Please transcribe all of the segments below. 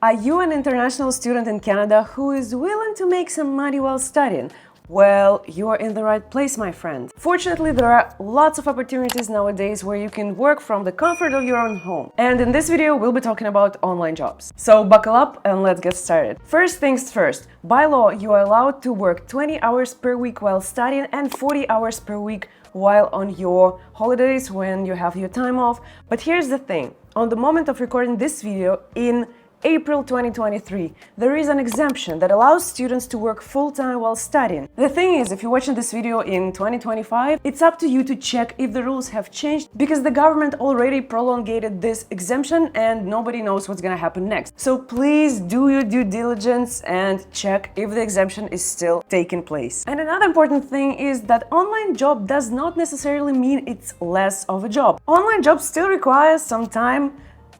Are you an international student in Canada who is willing to make some money while studying? Well, you are in the right place, my friend. Fortunately, there are lots of opportunities nowadays where you can work from the comfort of your own home. And in this video, we'll be talking about online jobs. So buckle up and let's get started. First things first, by law, you are allowed to work 20 hours per week while studying and 40 hours per week while on your holidays when you have your time off. But here's the thing, on the moment of recording this video in April 2023, there is an exemption that allows students to work full-time while studying. The thing is, if you're watching this video in 2025, it's up to you to check if the rules have changed because the government already prolongated this exemption and nobody knows what's gonna happen next. So please do your due diligence and check if the exemption is still taking place. And another important thing is that online job does not necessarily mean it's less of a job. Online job still requires some time,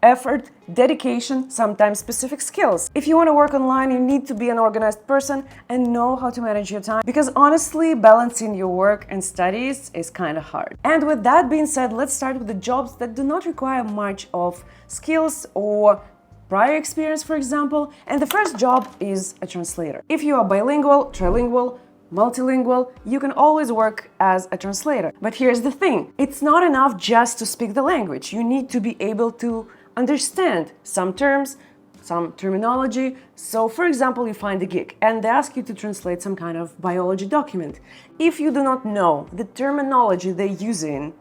effort, dedication, sometimes specific skills. If you want to work online, you need to be an organized person and know how to manage your time, because honestly, balancing your work and studies is kind of hard. And with that being said, let's start with the jobs that do not require much of skills or prior experience, for example. And the first job is a translator. If you are bilingual, trilingual, multilingual, you can always work as a translator. But here's the thing, it's not enough just to speak the language. You need to be able to understand some terms, some terminology. So for example, you find a gig and they ask you to translate some kind of biology document. If you do not know the terminology they're using,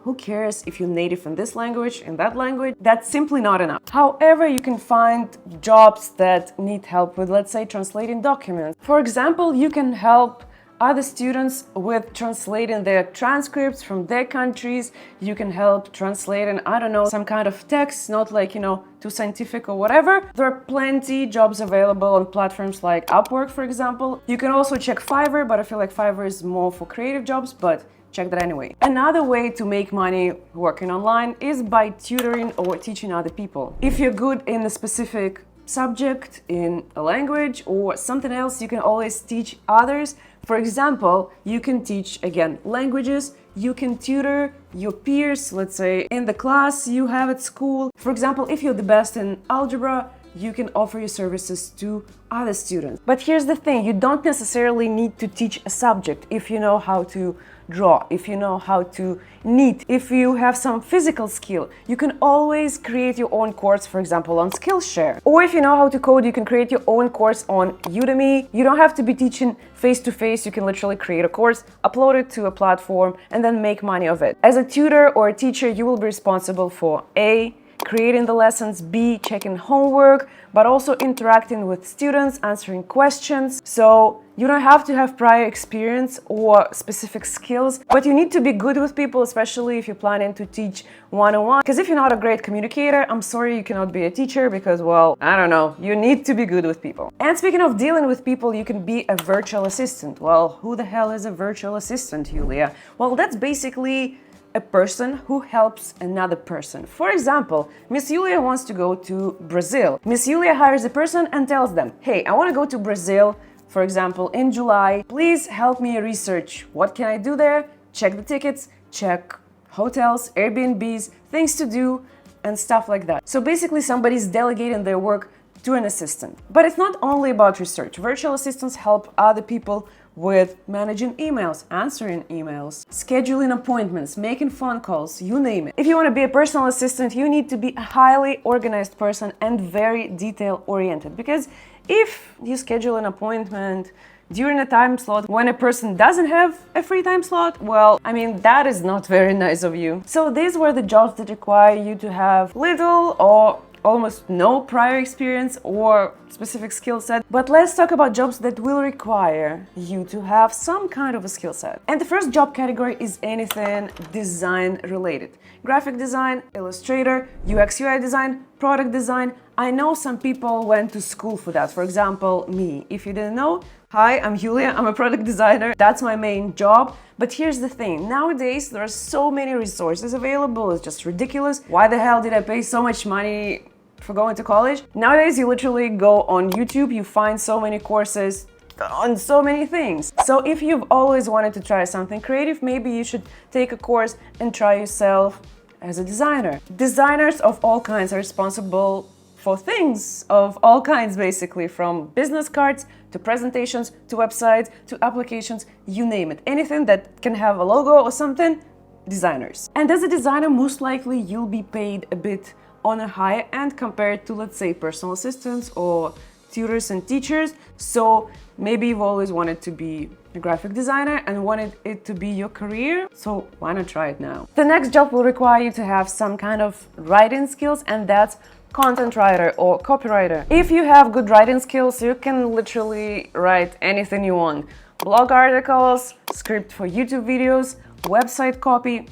who cares if you're native in this language, in that language? That's simply not enough. However, you can find jobs that need help with, let's say, translating documents. For example, you can help other students with translating their transcripts from their countries. You can help translating, I don't know, some kind of text, not like, too scientific or whatever. There are plenty jobs available on platforms like Upwork, for example. You can also check Fiverr, but I feel like Fiverr is more for creative jobs, but check that anyway. Another way to make money working online is by tutoring or teaching other people. If you're good in a specific subject, in a language or something else, you can always teach others. For example, you can teach, again, languages, you can tutor your peers, let's say in the class you have at school. For example, if you're the best in algebra, you can offer your services to other students. But here's the thing, you don't necessarily need to teach a subject if you know how to draw, if you know how to knit, if you have some physical skill, you can always create your own course, for example, on Skillshare. Or if you know how to code, you can create your own course on Udemy. You don't have to be teaching face-to-face, you can literally create a course, upload it to a platform, and then make money of it. As a tutor or a teacher, you will be responsible for A, creating the lessons, B, checking homework, but also interacting with students, answering questions. So you don't have to have prior experience or specific skills, but you need to be good with people, especially if you're planning to teach one-on-one. Because if you're not a great communicator, I'm sorry, you cannot be a teacher because, well, I don't know, you need to be good with people. And speaking of dealing with people, you can be a virtual assistant. Well, who the hell is a virtual assistant, Yulia? Well, that's basically a person who helps another person. For example, Miss Yulia wants to go to Brazil. Miss Yulia hires a person and tells them, hey, I want to go to Brazil, for example, in July. Please help me research. What can I do there? Check the tickets, check hotels, Airbnbs, things to do, and stuff like that. So basically somebody's delegating their work to an assistant. But it's not only about research. Virtual assistants help other people with managing emails, answering emails, scheduling appointments, making phone calls, you name it. If you want to be a personal assistant, you need to be a highly organized person and very detail-oriented, because if you schedule an appointment during a time slot when a person doesn't have a free time slot, well, I mean, that is not very nice of you. So these were the jobs that require you to have little or almost no prior experience or specific skill set. But let's talk about jobs that will require you to have some kind of a skill set. And the first job category is anything design related. Graphic design, illustrator, UX UI design, product design. I know some people went to school for that. For example, me. If you didn't know, hi, I'm Yulia, I'm a product designer. That's my main job. But here's the thing, nowadays there are so many resources available, it's just ridiculous. Why the hell did I pay so much money for going to college? Nowadays you literally go on YouTube, you find so many courses on so many things. So if you've always wanted to try something creative, maybe you should take a course and try yourself as a designer. Designers of all kinds are responsible for things of all kinds, basically, from business cards to presentations to websites to applications, you name it. Anything that can have a logo or something, designers. And as a designer, most likely you'll be paid a bit on a higher end compared to, let's say, personal assistants or tutors and teachers. So maybe you've always wanted to be a graphic designer and wanted it to be your career, so why not try it now? The next job will require you to have some kind of writing skills, and that's content writer or copywriter. If you have good writing skills, you can literally write anything you want. Blog articles, script for YouTube videos, website copy,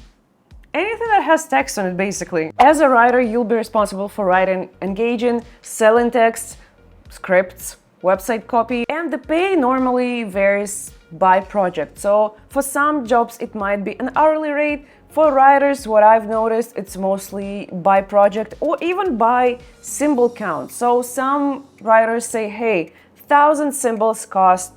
anything that has text on it, basically. As a writer, you'll be responsible for writing engaging, selling texts, scripts, website copy, and the pay normally varies by project. So for some jobs it might be an hourly rate. For writers, what I've noticed, it's mostly by project or even by symbol count. So some writers say, hey, 1,000 symbols cost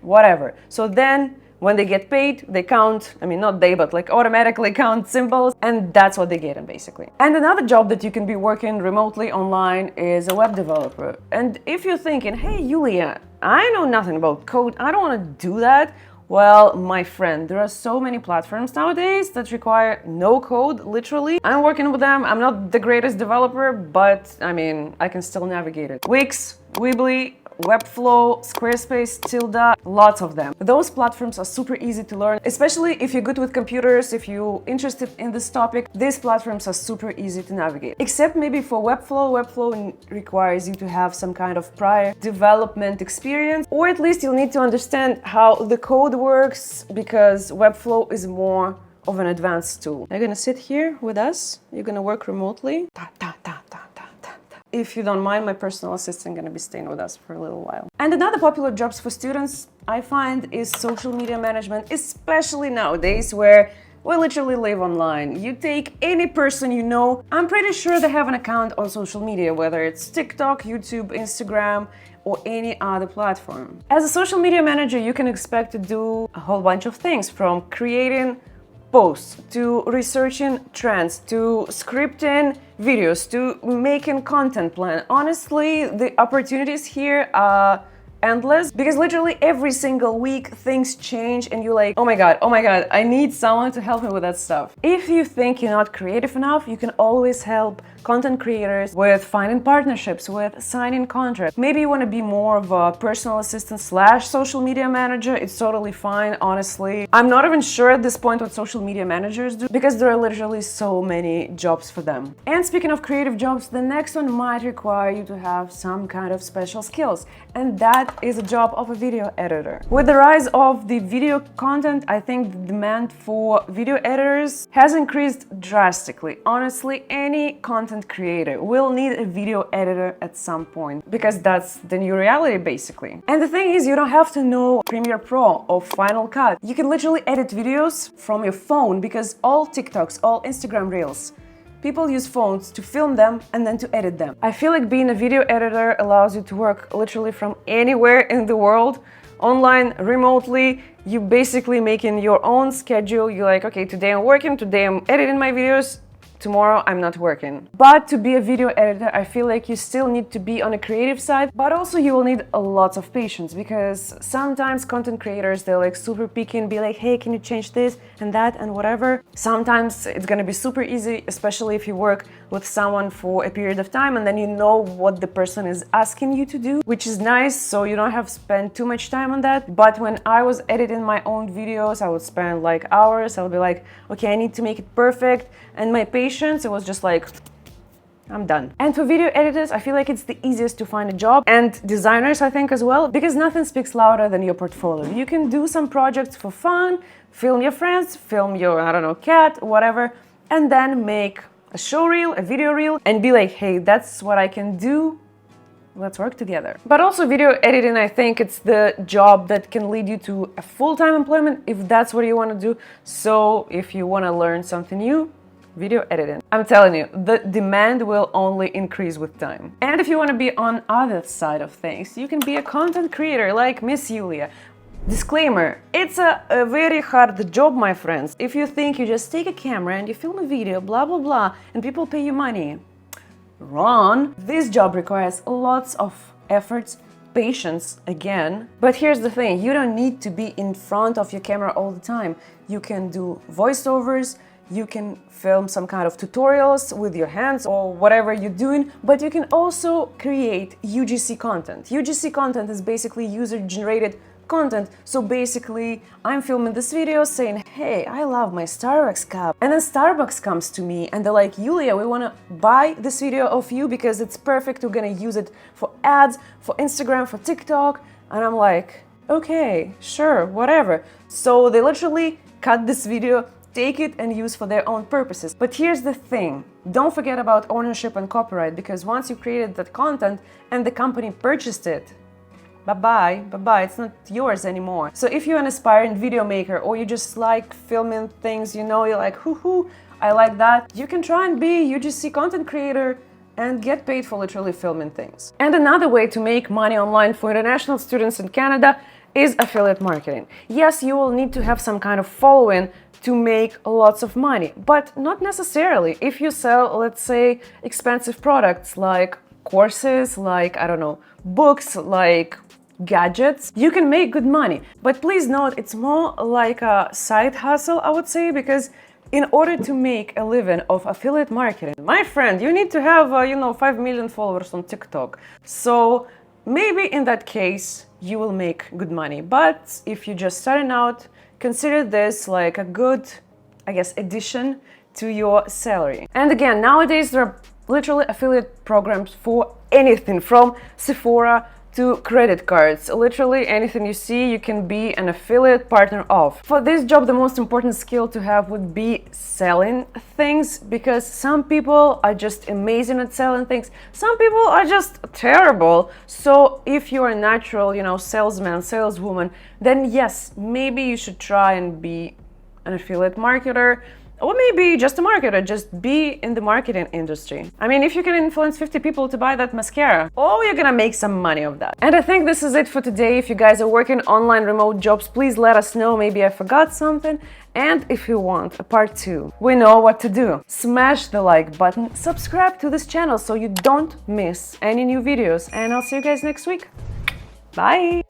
whatever. So then when they get paid, they count, I mean, not they, but like automatically count symbols, and that's what they get in, basically. And another job that you can be working remotely online is a web developer. And if you're thinking, hey, Yulia, I know nothing about code, I don't want to do that. Well, my friend, there are so many platforms nowadays that require no code, literally. I'm working with them. I'm not the greatest developer, but I mean, I can still navigate it. Wix, Weebly, Webflow, Squarespace, Tilda, lots of them. Those platforms are super easy to learn, especially if you're good with computers, if you're interested in this topic, these platforms are super easy to navigate. Except maybe for Webflow. Webflow requires you to have some kind of prior development experience, or at least you'll need to understand how the code works, because Webflow is more of an advanced tool. You're gonna sit here with us, you're gonna work remotely. If you don't mind, my personal assistant gonna be staying with us for a little while. And another popular jobs for students, I find, is social media management, especially nowadays where we literally live online. You take any person you know, I'm pretty sure they have an account on social media, whether it's TikTok, YouTube, Instagram, or any other platform. As a social media manager, you can expect to do a whole bunch of things, from creating posts, to researching trends, to scripting videos, to making content plan. Honestly, the opportunities here are endless, because literally every single week things change and you're like, oh my god, I need someone to help me with that stuff. If you think you're not creative enough, you can always help content creators with finding partnerships, with signing contracts. Maybe you want to be more of a personal assistant slash social media manager. It's totally fine, honestly. I'm not even sure at this point what social media managers do, because there are literally so many jobs for them. And speaking of creative jobs, the next one might require you to have some kind of special skills, and that is a job of a video editor. With the rise of the video content, I think the demand for video editors has increased drastically. Honestly, any content creator will need a video editor at some point, because that's the new reality, basically. And the thing is, you don't have to know Premiere Pro or Final Cut. You can literally edit videos from your phone, because all TikToks, all Instagram Reels, people use phones to film them and then to edit them. I feel like being a video editor allows you to work literally from anywhere in the world, online, remotely. You basically making your own schedule. You're like, okay, today I'm working, today I'm editing my videos, tomorrow I'm not working. But to be a video editor, I feel like you still need to be on a creative side, but also you will need a lot of patience, because sometimes content creators, they're like super picky and be like, hey, can you change this and that and whatever. Sometimes it's gonna be super easy, especially if you work with someone for a period of time and then you know what the person is asking you to do, which is nice, so you don't have to spend too much time on that. But when I was editing my own videos, I would spend like hours. I would be like, okay, I need to make it perfect, and my patience, it was just like, I'm done. And for video editors, I feel like it's the easiest to find a job, and designers, I think, as well, because nothing speaks louder than your portfolio. You can do some projects for fun, film your friends, film your, I don't know, cat, whatever, and then make a show reel, a video reel, and be like, hey, that's what I can do. Let's work together. But also video editing, I think it's the job that can lead you to a full-time employment if that's what you want to do. So if you want to learn something new, video editing. I'm telling you, the demand will only increase with time. And if you want to be on other side of things, you can be a content creator like Miss Yulia. Disclaimer, it's a very hard job, my friends. If you think you just take a camera and you film a video, blah, blah, blah, and people pay you money, Wrong. This job requires lots of efforts, patience again. But here's the thing, you don't need to be in front of your camera all the time. You can do voiceovers, you can film some kind of tutorials with your hands or whatever you're doing, but you can also create UGC content. UGC content is basically user-generated content. So basically, I'm filming this video saying, hey, I love my Starbucks cup. And then Starbucks comes to me and they're like, Yulia, we want to buy this video of you because it's perfect. We're going to use it for ads, for Instagram, for TikTok. And I'm like, okay, sure, whatever. So they literally cut this video, take it and use for their own purposes. But here's the thing, don't forget about ownership and copyright, because once you created that content and the company purchased it, bye-bye, bye-bye, it's not yours anymore. So if you're an aspiring video maker or you just like filming things, you know, you're like, hoo-hoo, I like that, you can try and be a UGC content creator and get paid for literally filming things. And another way to make money online for international students in Canada is affiliate marketing. Yes, you will need to have some kind of following to make lots of money, but not necessarily. If you sell, let's say, expensive products like courses, like, I don't know, books, like gadgets, you can make good money. But please note, it's more like a side hustle, I would say, because in order to make a living of affiliate marketing, my friend, you need to have, 5 million followers on TikTok. So maybe in that case, you will make good money. But if you're just starting out, consider this like a good, addition to your salary. And again, nowadays there are literally affiliate programs for anything from Sephora to credit cards. Literally anything you see, you can be an affiliate partner of. For this job, the most important skill to have would be selling things, because some people are just amazing at selling things. Some people are just terrible. So if you're a natural, salesman, saleswoman, then yes, maybe you should try and be an affiliate marketer. Or maybe just a marketer, just be in the marketing industry. I mean, if you can influence 50 people to buy that mascara, oh, you're gonna make some money of that. And I think this is it for today. If you guys are working online remote jobs, please let us know. Maybe I forgot something. And if you want a part 2, we know what to do. Smash the like button, subscribe to this channel so you don't miss any new videos. And I'll see you guys next week. Bye!